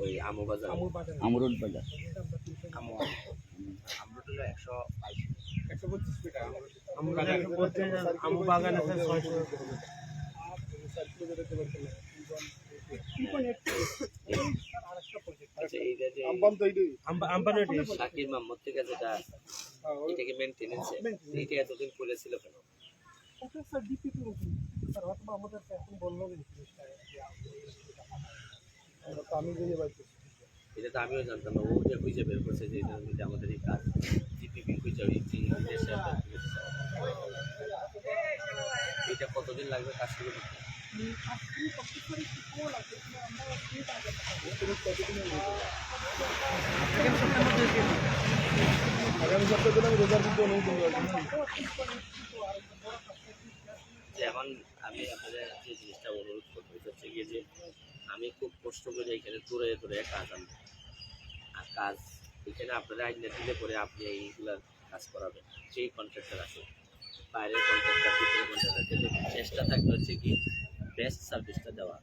ওই আমু বাজার আমরুল বাজার আমু আমরুল হলো 125 125 টাকা আমু বাগান আছে 600 আচ্ছা এই যে শাকির মাহমুদ থেকে যেটা এটাকে মেইনটেনেন্স এইটা এতদিন করেছিল কেন? এটা তো আমিও জানতাম না, ও যে খুঁজে বের করছে যে এটার মধ্যে আমাদের এই কাজ জিপিপি খুঁজে এটা কতদিন লাগবে কাজ শুরু করতে? এখন আমি আপনাদের যে জিনিসটা অনুরোধ করতে হচ্ছে গিয়ে যে আমি খুব কষ্ট করে এখানে দূরে দূরে কাজ আনবো, আর কাজ এখানে আপনারা আইনে দিলে পরে আপনি এইগুলার কাজ করাবেন। সেই কন্ট্রাক্টর আছে, বাইরের কন্ট্রাক্টর, ভিতরের কন্ট্রাক্টর, কিন্তু চেষ্টা থাকবে হচ্ছে কি বেস্ট সার্ভিসটা দেওয়া।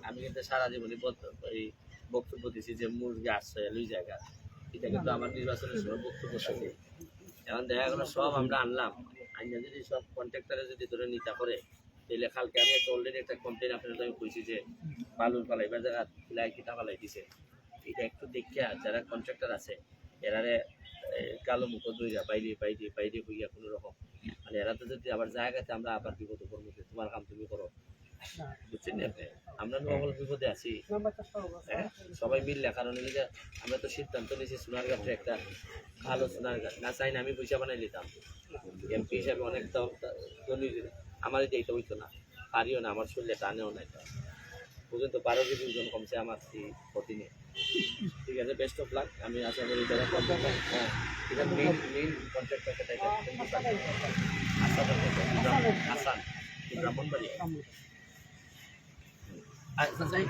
আমি কিন্তু সারা জীবনই এই বক্তব্য দিচ্ছি যে মুরগি আশ্রয় ওই জায়গা, এটা কিন্তু আমার নির্বাচনের সময় বক্তব্য থাকে। এখন দেখা গেলো সব আমরা আনলাম, আইনে যদি সব কন্ট্রাক্টরে যদি ধরে নিতে পারে, তাহলে কালকে আমি একটা অলরেডি একটা কমপ্লেন আপনাদের আমি কইছি যে বালুর ফালাইবার জায়গা ফিলাই কিতা ফালাই দিছে। এটা একটু দেখিয়া যারা কন্ট্রাক্টর আছে এরারে কালো মুখ দইরা বাইরে বাইরে বাইরে হইয়া কোনো রকম, মানে এরা তো যদি আবার জায়গাতে আমরা আবার বিপদ করবো, তোমার কাম তুমি করো, বুঝছেন না আপনি? আমরা নকল বিপদে আছি সবাই মিললে, কারণ আমরা তো সিদ্ধান্ত নিয়েছি সোনারঘাটে একটা ভালো সোনারঘাট না চাই না আমি পয়সা বানাই নিতাম এমপি হিসাবে অনেক ধনী, আমার এটা এইটা হইতো না, পারিও না, আমার শরীরে টানেও না, এটা পর্যন্ত 12 কেজি ওজন কমছে আমার ক্ষতি নেই। ঠিক আছে, বেস্ট অফ লাক। আমি আশা করি যারা হ্যাঁ এটা মেইন কন্ট্রাক্টর সেটা আসান ব্রাহ্মণবাড়ি। আচ্ছা যাই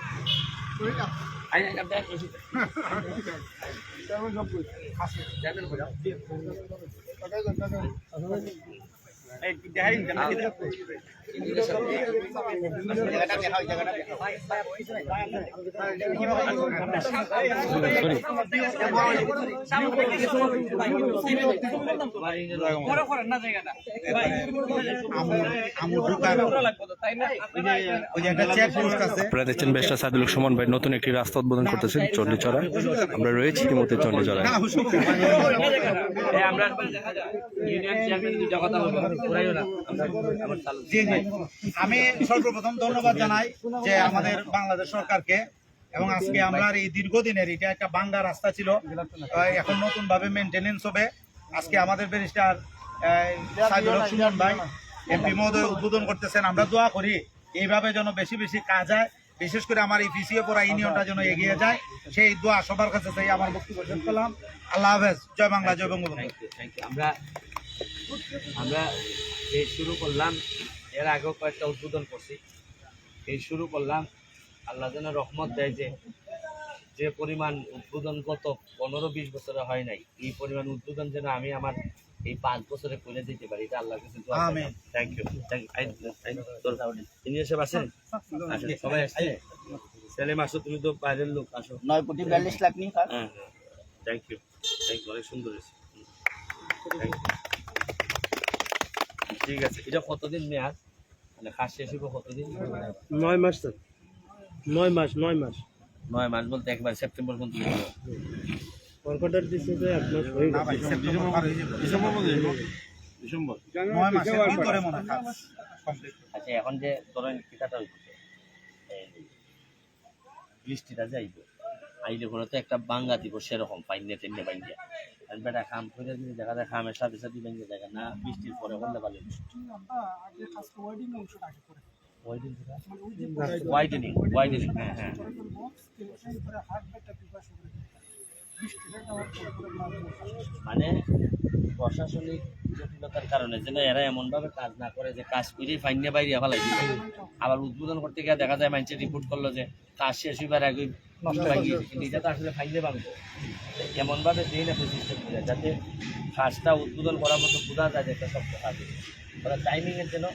আপনারা দেখছেন বেস্টা সাদুল সুমন ভাই নতুন একটি রাস্তা উদ্বোধন করতেছেন চণ্ডীচড়া। আমরা রয়েছি ইতিমধ্যে চণ্ডীচড়ায়। আমি সর্বপ্রথম ধন্যবাদ জানাই যে আমাদের বাংলাদেশ সরকারকে, এবং আজকে আমরা এই দীর্ঘদিনের এটা একটা ভাঙ্গা রাস্তা ছিল, এখন নতুন ভাবে মেনটেনেন্স হবে। আজকে আমাদের ব্যারিস্টার সাইদুল হক সুমন ভাই এমপি মহোদয় উদ্বোধন করতেছেন। আমরা দোয়া করি এইভাবে যেন বেশি বেশি কাজ হয়, বিশেষ করে আমার এই পিছিয়ে পড়া ইউনিয়নটা যেন এগিয়ে যায়, সেই দোয়া সবার কাছে চাই। আমার বক্তব্য শেষ করলাম। আল্লাহ হাফেজ। জয় বাংলা, জয় বঙ্গবন্ধু। আমরা এই শুরু করলাম, এর আগেও কয়েকটা উদ্বোধন করছি, এই শুরু করলাম। আল্লাহ যেন রহমত দেয় যে পরিমাণ উদ্বোধন গত 15-20 বছরে হয় নাই, এই পরিমাণ উদ্বোধন যেন আমি আমার এই 5 বছরে করে দিতে পারি, এটা আল্লাহর কাছে দোয়া করি। Thank you. ইনি এসে আছেন, সবাই আসছে, সেলিম আসো, তুমি তো বাইরের লোক, আসো। 9 কোটি 42 লাখ নিয়ে কাজ। হ্যাঁ থ্যাংক ইউ, অনেক সুন্দর হয়েছে। Thank you. ঠিক আছে, এটা কতদিন মেয়াদ, মানে কাজ শেষ হইব কতদিন? 9 মাস স্যার, 9 মাস 9 মাস বলতে একবার সেপ্টেম্বর পর্যন্ত কর্কটার দিচ্ছে যে 1 মাস হয়ে গেছে। ডিসেম্বর 9 মাসের ভিতরে মনে হয় কাজ কমপ্লিট। আচ্ছা, এখন যে ধরেন কিতাটা হইতেছে বৃষ্টিটা যাইব, আইলে ঘরে তো একটা বাঙ্গা দিব সেরকম পাইনে টেনে বাইন্ডিয়া, বেটা খাম করে যদি দেখা যায় খামের সাথে সাথে ভেঙে যায় না, বৃষ্টির পরে করলে ভালো। ওয়াইডেনিং হ্যাঁ হ্যাঁ। মানে প্রশাসনিক জটিলতার কারণে যেন এরা এমনভাবে কাজ না করে যে কাজ করেই ফাইনে বাইরে ফেলাই দিবে, আবার উদ্বোধন করতে গিয়ে দেখা যায় মানুষের রিপোর্ট করলো যে কাজ শেষ হইবার আগে নষ্ট হয়ে গিয়েছে, কিন্তু এটা তো আসলে ফাইনে ভাঙবো। এমনভাবে দিই না সিস্টেম করে যাতে কাজটা উদ্বোধন করার মতো বোঝা যায় যে একটা শক্ত কাজ, ওরা টাইমিংয়ের জন্য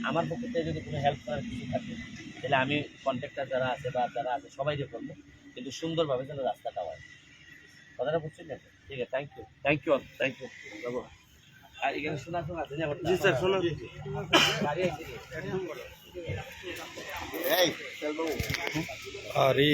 আমার পক্ষ থেকে যদি কোনো হেল্প করার কিছু থাকে তাহলে আমি কন্ট্রাক্টর যারা আছে বা যারা আছে সবাইকে করবো, কিন্তু সুন্দরভাবে যেন রাস্তাটা হয়। কথাটা বুঝছেন না? ঠিক আছে, থ্যাংক ইউ বাবু। আর এখানে শোনা আছে না? জি স্যার, শোনা গাড়ি আইছে কি? আরে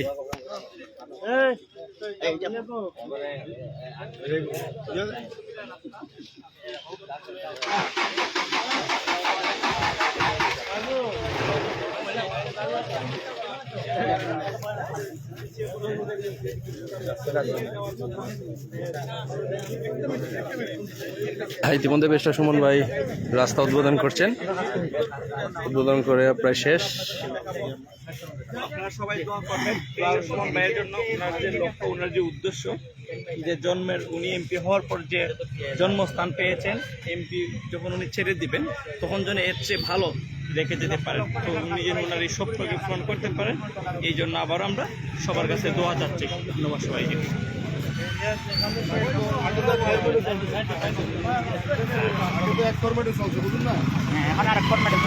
ইতিমধ্যে বেশটা সুমন ভাই রাস্তা উদ্বোধন করছেন, উদ্বোধন করে প্রায় শেষ। আপনারা সবাই দোয়া করবেন সুমন ভাইয়ের জন্য। ওনার যে লক্ষ্য, ওনার যে উদ্দেশ্য, যে জন্মের উনি এমপি হওয়ার পর যে জন্মস্থান পেয়েছেন, এমপি যখন উনি ছেড়ে দিবেন তখন যেন এর চেয়ে ভালো রেখে যেতে পারেন, তো উনি যেন ওনার এই স্বপ্নকে পূরণ করতে পারেন। এই জন্য আবার আমরা সবার কাছে দোয়া চাচ্ছি। ধন্যবাদ সবাইকে। এখন আর ফরম্যাটে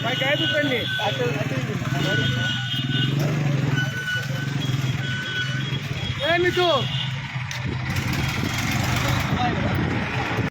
ভাই গায়ে দুধ নি মিঠু